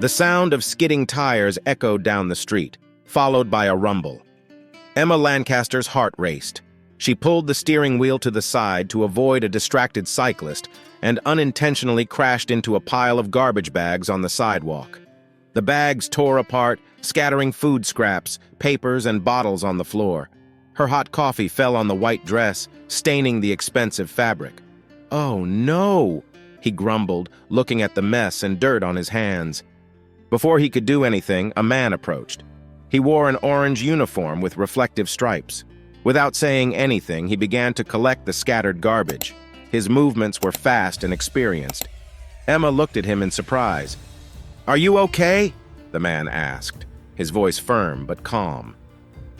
The sound of skidding tires echoed down the street, followed by a rumble. Emma Lancaster's heart raced. She pulled the steering wheel to the side to avoid a distracted cyclist and unintentionally crashed into a pile of garbage bags on the sidewalk. The bags tore apart, scattering food scraps, papers, and bottles on the floor. Her hot coffee fell on the white dress, staining the expensive fabric. "Oh, no," he grumbled, looking at the mess and dirt on his hands. Before he could do anything, a man approached. He wore an orange uniform with reflective stripes. Without saying anything, he began to collect the scattered garbage. His movements were fast and experienced. Emma looked at him in surprise. "Are you okay?" the man asked, his voice firm but calm.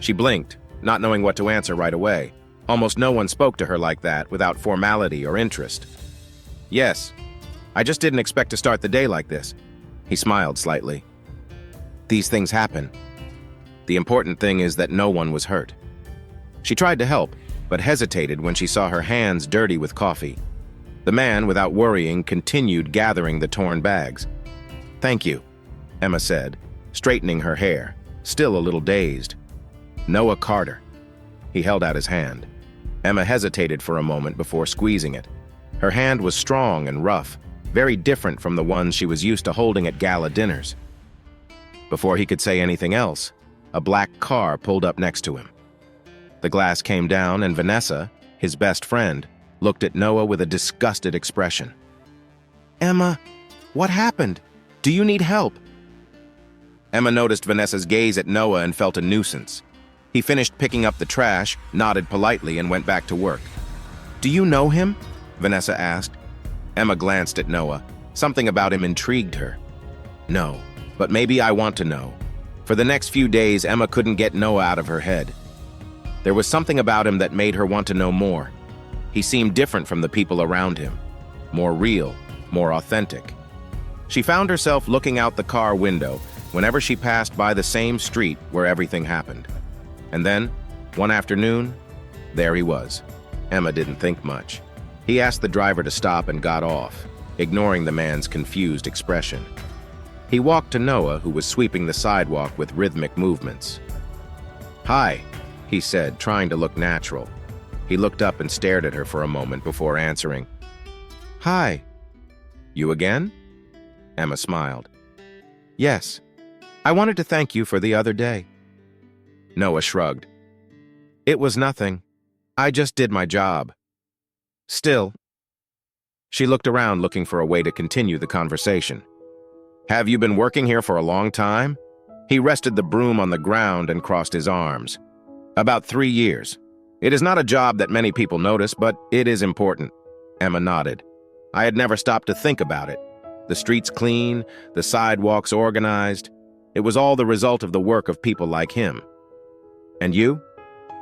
She blinked, not knowing what to answer right away. Almost no one spoke to her like that, without formality or interest. "Yes, I just didn't expect to start the day like this." He smiled slightly. "These things happen. The important thing is that no one was hurt." She tried to help, but hesitated when she saw her hands dirty with coffee. The man, without worrying, continued gathering the torn bags. "Thank you," Emma said, straightening her hair, still a little dazed. "Noah Carter." He held out his hand. Emma hesitated for a moment before squeezing it. Her hand was strong and rough, very different from the ones she was used to holding at gala dinners. Before he could say anything else, a black car pulled up next to him. The glass came down and Vanessa, his best friend, looked at Noah with a disgusted expression. "Emma, what happened? Do you need help?" Emma noticed Vanessa's gaze at Noah and felt a nuisance. He finished picking up the trash, nodded politely, and went back to work. "Do you know him?" Vanessa asked. Emma glanced at Noah. Something about him intrigued her. "No, but maybe I want to know." For the next few days, Emma couldn't get Noah out of her head. There was something about him that made her want to know more. He seemed different from the people around him, more real, more authentic. She found herself looking out the car window whenever she passed by the same street where everything happened. And then, one afternoon, there he was. Emma didn't think much. He asked the driver to stop and got off, ignoring the man's confused expression. He walked to Noah, who was sweeping the sidewalk with rhythmic movements. "Hi," he said, trying to look natural. He looked up and stared at her for a moment before answering. "Hi. You again?" Emma smiled. "Yes. I wanted to thank you for the other day." Noah shrugged. "It was nothing. I just did my job." "Still." She looked around looking for a way to continue the conversation. "Have you been working here for a long time?" He rested the broom on the ground and crossed his arms. "About 3 years. It is not a job that many people notice, but it is important." Emma nodded. I had never stopped to think about it. The streets clean, the sidewalks organized. It was all the result of the work of people like him. "And you?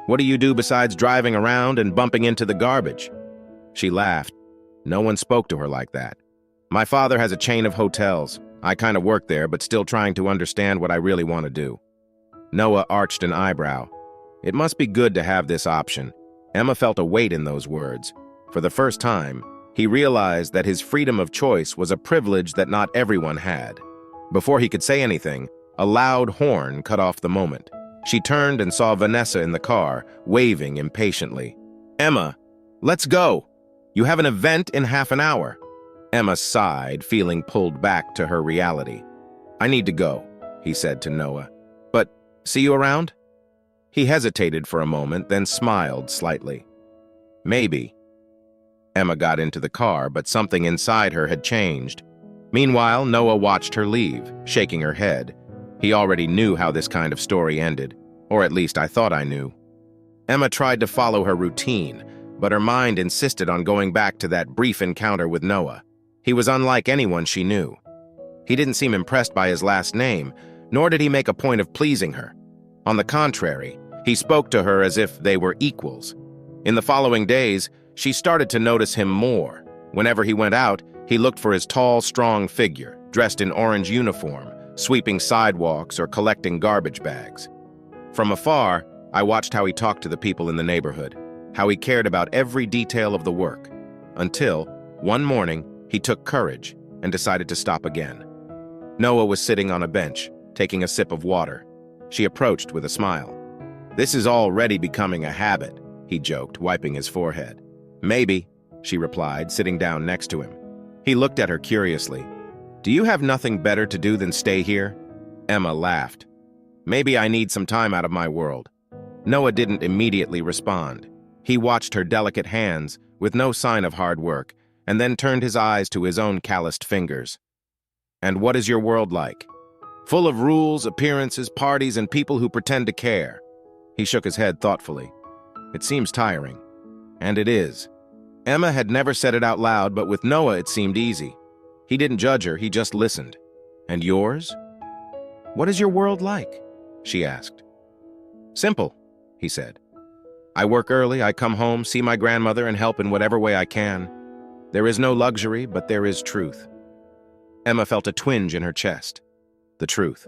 What do you do besides driving around and bumping into the garbage?" She laughed. No one spoke to her like that. "My father has a chain of hotels. I kind of work there, but still trying to understand what I really want to do." Noah arched an eyebrow. It must be good to have this option. Emma felt a weight in those words. For the first time, he realized that his freedom of choice was a privilege that not everyone had. Before he could say anything, a loud horn cut off the moment. She turned and saw Vanessa in the car, waving impatiently. "Emma, let's go. You have an event in half an hour." Emma sighed, feeling pulled back to her reality. "I need to go," he said to Noah. "But see you around?" He hesitated for a moment, then smiled slightly. "Maybe." Emma got into the car, but something inside her had changed. Meanwhile, Noah watched her leave, shaking her head. He already knew how this kind of story ended, or at least I thought I knew. Emma tried to follow her routine, but her mind insisted on going back to that brief encounter with Noah. He was unlike anyone she knew. He didn't seem impressed by his last name, nor did he make a point of pleasing her. On the contrary, he spoke to her as if they were equals. In the following days, she started to notice him more. Whenever he went out, he looked for his tall, strong figure, dressed in orange uniform, sweeping sidewalks or collecting garbage bags. From afar, I watched how he talked to the people in the neighborhood, how he cared about every detail of the work, until, one morning, he took courage and decided to stop again. Noah was sitting on a bench, taking a sip of water. She approached with a smile. "This is already becoming a habit," he joked, wiping his forehead. "Maybe," she replied, sitting down next to him. He looked at her curiously. "Do you have nothing better to do than stay here?" Emma laughed. "Maybe I need some time out of my world." Noah didn't immediately respond. He watched her delicate hands, with no sign of hard work, and then turned his eyes to his own calloused fingers. "And what is your world like?" "Full of rules, appearances, parties, and people who pretend to care." He shook his head thoughtfully. "It seems tiring." And it is. Emma had never said it out loud, but with Noah it seemed easy. He didn't judge her, he just listened. "And yours?" "What is your world like?" she asked. "Simple," he said. "I work early, I come home, see my grandmother, and help in whatever way I can. There is no luxury, but there is truth." Emma felt a twinge in her chest. The truth.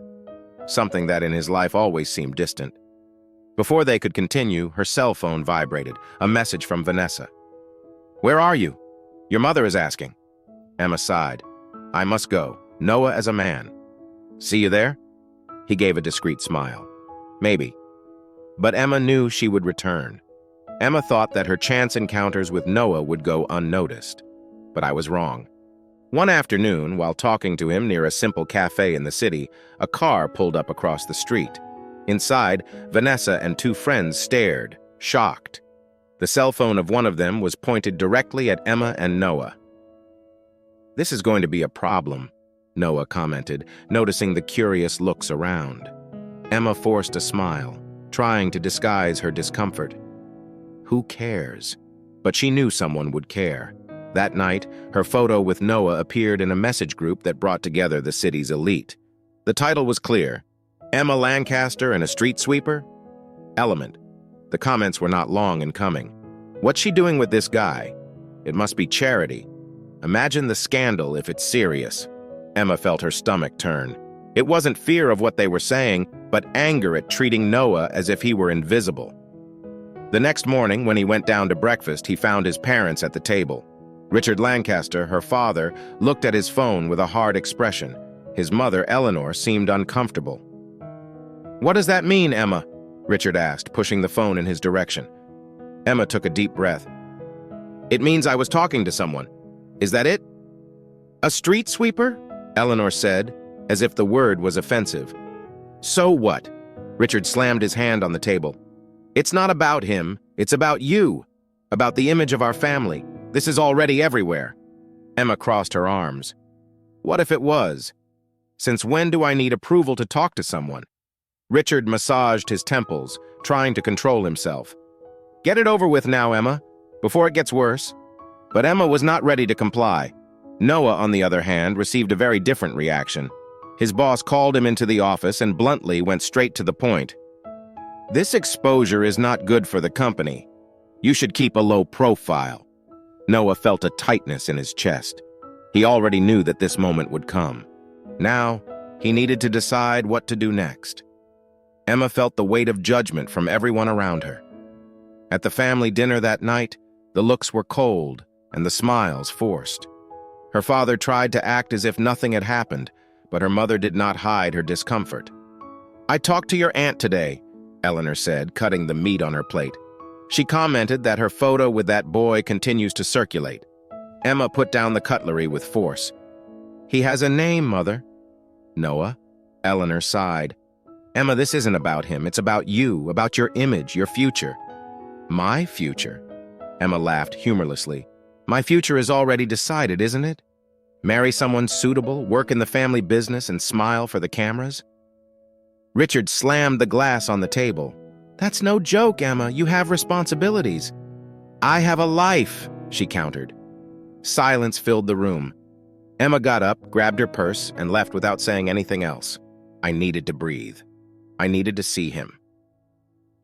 Something that in his life always seemed distant. Before they could continue, her cell phone vibrated, a message from Vanessa. "Where are you? Your mother is asking." Emma sighed. "I must go. Noah as a man." "See you there?" He gave a discreet smile. "Maybe." But Emma knew she would return. Emma thought that her chance encounters with Noah would go unnoticed. But I was wrong. One afternoon, while talking to him near a simple cafe in the city, a car pulled up across the street. Inside, Vanessa and two friends stared, shocked. The cell phone of one of them was pointed directly at Emma and Noah. "This is going to be a problem," Noah commented, noticing the curious looks around. Emma forced a smile, trying to disguise her discomfort. Who cares? But she knew someone would care. That night, her photo with Noah appeared in a message group that brought together the city's elite. The title was clear: Emma Lancaster and a Street Sweeper? Element. The comments were not long in coming. What's she doing with this guy? It must be charity. Imagine the scandal if it's serious. Emma felt her stomach turn. It wasn't fear of what they were saying, but anger at treating Noah as if he were invisible. The next morning, when he went down to breakfast, he found his parents at the table. Richard Lancaster, her father, looked at his phone with a hard expression. His mother, Eleanor, seemed uncomfortable. "What does that mean, Emma?" Richard asked, pushing the phone in his direction. Emma took a deep breath. "It means I was talking to someone. Is that it?" "A street sweeper?" Eleanor said, as if the word was offensive. "So what?" Richard slammed his hand on the table. "It's not about him, it's about you, about the image of our family. This is already everywhere." Emma crossed her arms. "What if it was? Since when do I need approval to talk to someone?" Richard massaged his temples, trying to control himself. "Get it over with now, Emma, before it gets worse." But Emma was not ready to comply. Noah, on the other hand, received a very different reaction. His boss called him into the office and bluntly went straight to the point. "This exposure is not good for the company. You should keep a low profile." Noah felt a tightness in his chest. He already knew that this moment would come. Now, he needed to decide what to do next. Emma felt the weight of judgment from everyone around her. At the family dinner that night, the looks were cold and the smiles forced. Her father tried to act as if nothing had happened, but her mother did not hide her discomfort. "I talked to your aunt today," Eleanor said, cutting the meat on her plate. She commented that her photo with that boy continues to circulate. Emma put down the cutlery with force. "He has a name, Mother." "Noah?" Eleanor sighed. "Emma, this isn't about him. It's about you, about your image, your future." "My future?" Emma laughed humorlessly. "My future is already decided, isn't it? Marry someone suitable, work in the family business, and smile for the cameras?" Richard slammed the glass on the table. "That's no joke, Emma. You have responsibilities." "I have a life," she countered. Silence filled the room. Emma got up, grabbed her purse, and left without saying anything else. I needed to breathe. I needed to see him.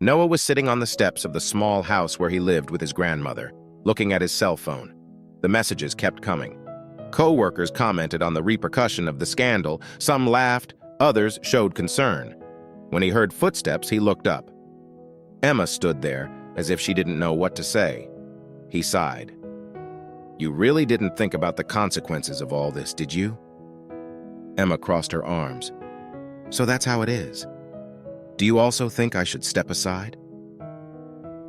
Noah was sitting on the steps of the small house where he lived with his grandmother, looking at his cell phone. The messages kept coming. Co-workers commented on the repercussion of the scandal. Some laughed, others showed concern. When he heard footsteps, he looked up. Emma stood there, as if she didn't know what to say. He sighed. "You really didn't think about the consequences of all this, did you?" Emma crossed her arms. So that's how it is. Do you also think I should step aside?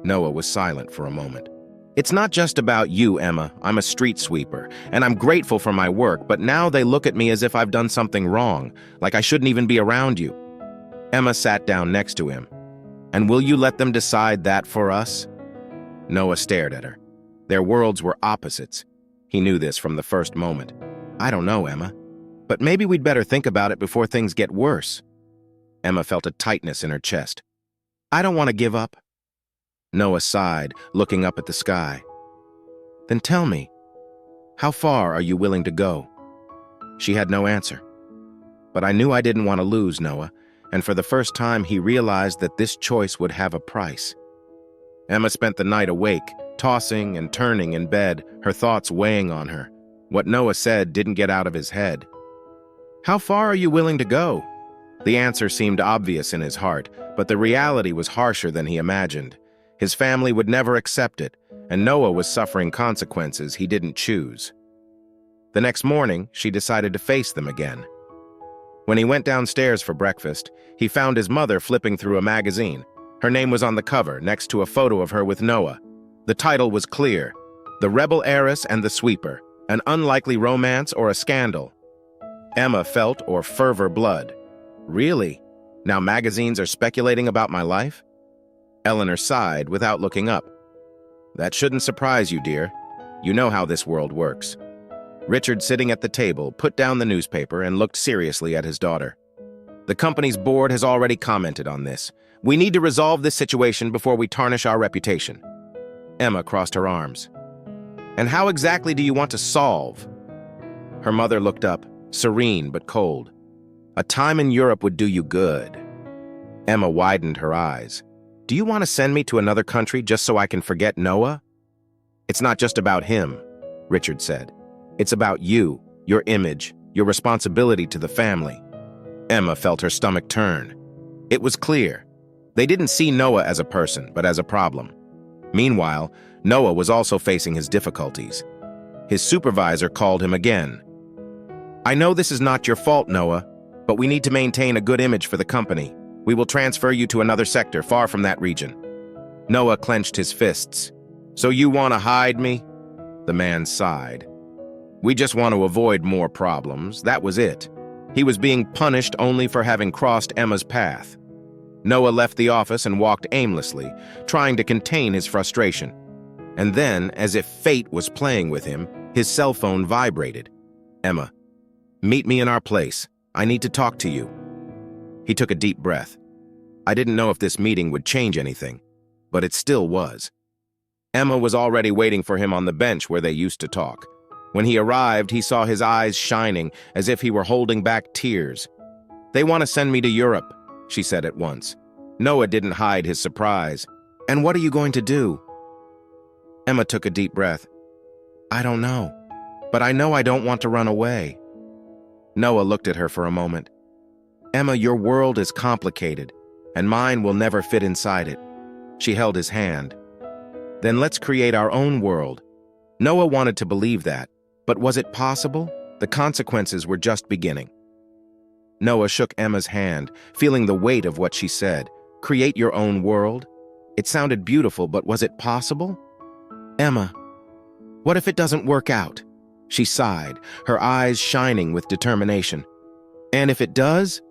Noah was silent for a moment. It's not just about you, Emma. I'm a street sweeper, and I'm grateful for my work, but now they look at me as if I've done something wrong, like I shouldn't even be around you. Emma sat down next to him. And will you let them decide that for us? Noah stared at her. Their worlds were opposites. He knew this from the first moment. I don't know, Emma, but maybe we'd better think about it before things get worse. Emma felt a tightness in her chest. I don't want to give up. Noah sighed, looking up at the sky. Then tell me, how far are you willing to go? She had no answer. But I knew I didn't want to lose Noah, and for the first time he realized that this choice would have a price. Emma spent the night awake, tossing and turning in bed, her thoughts weighing on her. What Noah said didn't get out of his head. How far are you willing to go? The answer seemed obvious in his heart, but the reality was harsher than he imagined. His family would never accept it, and Noah was suffering consequences he didn't choose. The next morning, she decided to face them again. When he went downstairs for breakfast, he found his mother flipping through a magazine. Her name was on the cover, next to a photo of her with Noah. The title was clear: The Rebel Heiress and the Sweeper, an unlikely romance or a scandal. Emma felt or fervor blood. Really? Now magazines are speculating about my life? Eleanor sighed without looking up. That shouldn't surprise you, dear. You know how this world works. Richard, sitting at the table, put down the newspaper and looked seriously at his daughter. The company's board has already commented on this. We need to resolve this situation before we tarnish our reputation. Emma crossed her arms. And how exactly do you want to solve? Her mother looked up, serene but cold. A time in Europe would do you good. Emma widened her eyes. Do you want to send me to another country just so I can forget Noah? It's not just about him, Richard said. It's about you, your image, your responsibility to the family. Emma felt her stomach turn. It was clear. They didn't see Noah as a person, but as a problem. Meanwhile, Noah was also facing his difficulties. His supervisor called him again. I know this is not your fault, Noah, but we need to maintain a good image for the company. We will transfer you to another sector far from that region. Noah clenched his fists. So you want to hide me? The man sighed. We just want to avoid more problems. That was it. He was being punished only for having crossed Emma's path. Noah left the office and walked aimlessly, trying to contain his frustration. And then, as if fate was playing with him, his cell phone vibrated. Emma, meet me in our place. I need to talk to you. He took a deep breath. I didn't know if this meeting would change anything, but it still was. Emma was already waiting for him on the bench where they used to talk. When he arrived, he saw his eyes shining as if he were holding back tears. They want to send me to Europe, she said at once. Noah didn't hide his surprise. And what are you going to do? Emma took a deep breath. I don't know, but I know I don't want to run away. Noah looked at her for a moment. Emma, your world is complicated, and mine will never fit inside it. She held his hand. Then let's create our own world. Noah wanted to believe that, but was it possible? The consequences were just beginning. Noah shook Emma's hand, feeling the weight of what she said. Create your own world? It sounded beautiful, but was it possible? Emma, what if it doesn't work out? She sighed, her eyes shining with determination. And if it does?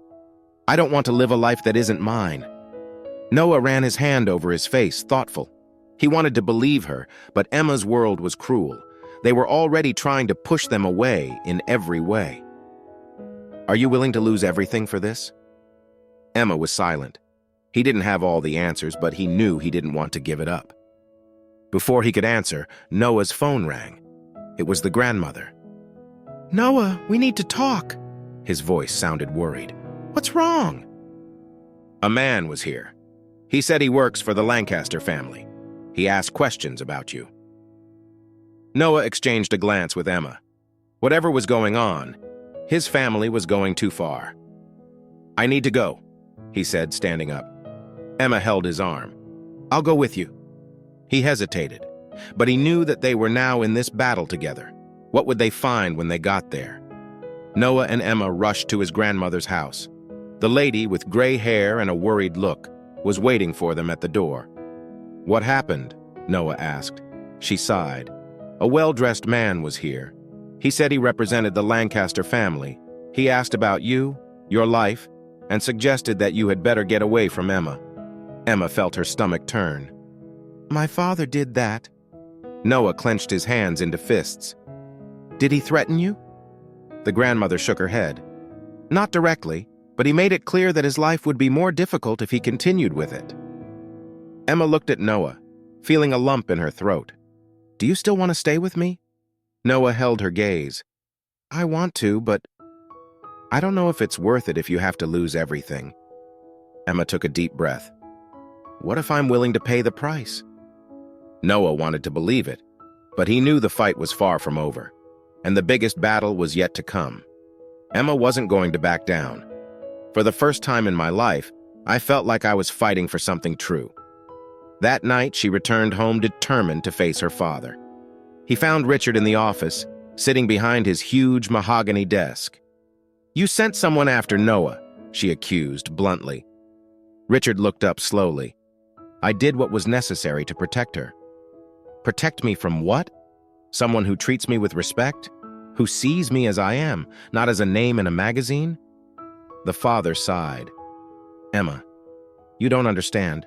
I don't want to live a life that isn't mine. Noah ran his hand over his face, thoughtful. He wanted to believe her, but Emma's world was cruel. They were already trying to push them away in every way. Are you willing to lose everything for this? Emma was silent. He didn't have all the answers, but he knew he didn't want to give it up. Before he could answer, Noah's phone rang. It was the grandmother. Noah, we need to talk. His voice sounded worried. What's wrong? A man was here. He said he works for the Lancaster family. He asked questions about you. Noah exchanged a glance with Emma. Whatever was going on, his family was going too far. I need to go, he said, standing up. Emma held his arm. I'll go with you. He hesitated, but he knew that they were now in this battle together. What would they find when they got there? Noah and Emma rushed to his grandmother's house. The lady, with gray hair and a worried look, was waiting for them at the door. "What happened?" Noah asked. She sighed. "A well-dressed man was here. He said he represented the Lancaster family. He asked about you, your life, and suggested that you had better get away from Emma." Emma felt her stomach turn. "My father did that." Noah clenched his hands into fists. "Did he threaten you?" The grandmother shook her head. "Not directly, but he made it clear that his life would be more difficult if he continued with it." Emma looked at Noah, feeling a lump in her throat. "Do you still want to stay with me?" Noah held her gaze. "I want to, but I don't know if it's worth it if you have to lose everything." Emma took a deep breath. "What if I'm willing to pay the price?" Noah wanted to believe it, but he knew the fight was far from over, and the biggest battle was yet to come. Emma wasn't going to back down. For the first time in my life, I felt like I was fighting for something true. That night, she returned home determined to face her father. He found Richard in the office, sitting behind his huge mahogany desk. "You sent someone after Noah," she accused bluntly. Richard looked up slowly. "I did what was necessary to protect her." "Protect me from what? Someone who treats me with respect? Who sees me as I am, not as a name in a magazine?" The father sighed. "Emma, you don't understand.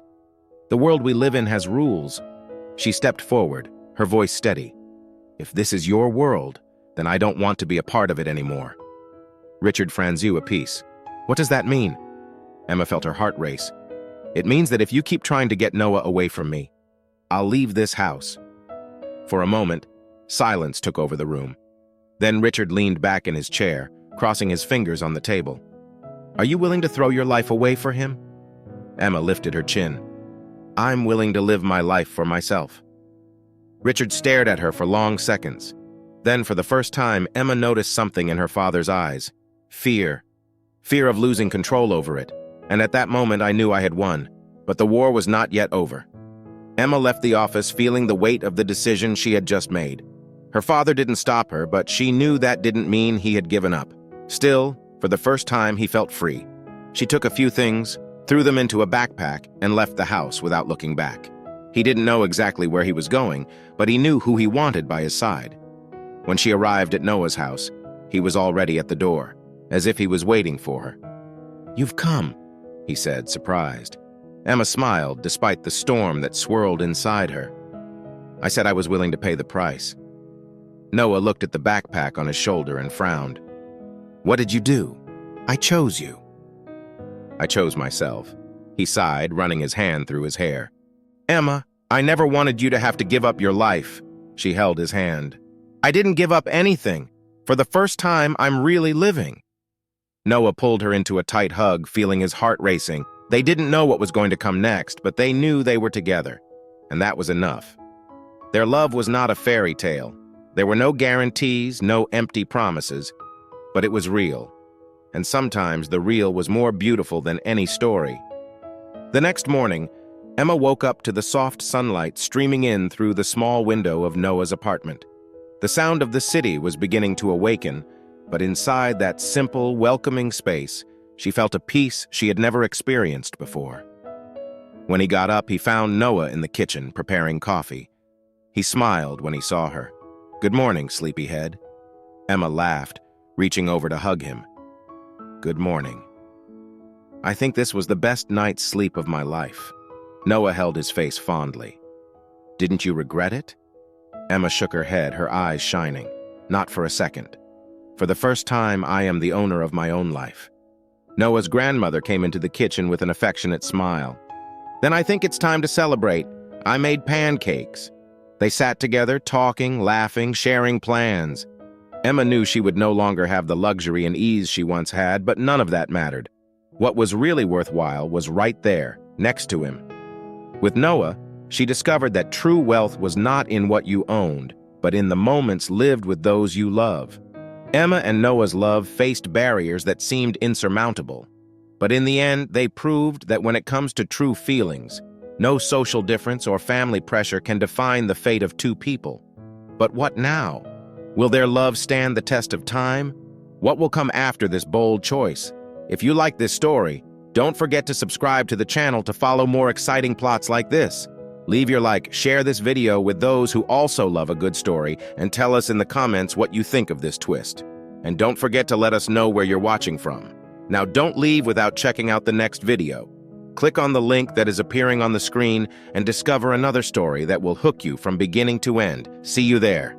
The world we live in has rules." She stepped forward, her voice steady. "If this is your world, then I don't want to be a part of it anymore." Richard franzed a piece. "What does that mean?" Emma felt her heart race. "It means that if you keep trying to get Noah away from me, I'll leave this house." For a moment, silence took over the room. Then Richard leaned back in his chair, crossing his fingers on the table. "Are you willing to throw your life away for him?" Emma lifted her chin. "I'm willing to live my life for myself." Richard stared at her for long seconds. Then, for the first time, Emma noticed something in her father's eyes. Fear. Fear of losing control over it. And at that moment, I knew I had won. But the war was not yet over. Emma left the office feeling the weight of the decision she had just made. Her father didn't stop her, but she knew that didn't mean he had given up. Still, for the first time, he felt free. She took a few things, threw them into a backpack, and left the house without looking back. He didn't know exactly where he was going, but he knew who he wanted by his side. When she arrived at Noah's house, he was already at the door, as if he was waiting for her. "You've come," he said, surprised. Emma smiled, despite the storm that swirled inside her. "I said I was willing to pay the price." Noah looked at the backpack on his shoulder and frowned. "What did you do?" "I chose you." "I chose myself," he sighed, running his hand through his hair. "Emma, I never wanted you to have to give up your life." She held his hand. "I didn't give up anything. For the first time, I'm really living." Noah pulled her into a tight hug, feeling his heart racing. They didn't know what was going to come next, but they knew they were together, and that was enough. Their love was not a fairy tale. There were no guarantees, no empty promises, but it was real. And sometimes the real was more beautiful than any story. The next morning, Emma woke up to the soft sunlight streaming in through the small window of Noah's apartment. The sound of the city was beginning to awaken, but inside that simple, welcoming space, she felt a peace she had never experienced before. When he got up, he found Noah in the kitchen preparing coffee. He smiled when he saw her. "Good morning, sleepyhead." Emma laughed, reaching over to hug him. "Good morning." "I think this was the best night's sleep of my life." Noah held his face fondly. "Didn't you regret it?" Emma shook her head, her eyes shining. "Not for a second. For the first time, I am the owner of my own life." Noah's grandmother came into the kitchen with an affectionate smile. "Then I think it's time to celebrate. I made pancakes." They sat together, talking, laughing, sharing plans. Emma knew she would no longer have the luxury and ease she once had, but none of that mattered. What was really worthwhile was right there, next to him. With Noah, she discovered that true wealth was not in what you owned, but in the moments lived with those you love. Emma and Noah's love faced barriers that seemed insurmountable. But in the end, they proved that when it comes to true feelings, no social difference or family pressure can define the fate of two people. But what now? Will their love stand the test of time? What will come after this bold choice? If you like this story, don't forget to subscribe to the channel to follow more exciting plots like this. Leave your like, share this video with those who also love a good story, and tell us in the comments what you think of this twist. And don't forget to let us know where you're watching from. Now don't leave without checking out the next video. Click on the link that is appearing on the screen and discover another story that will hook you from beginning to end. See you there.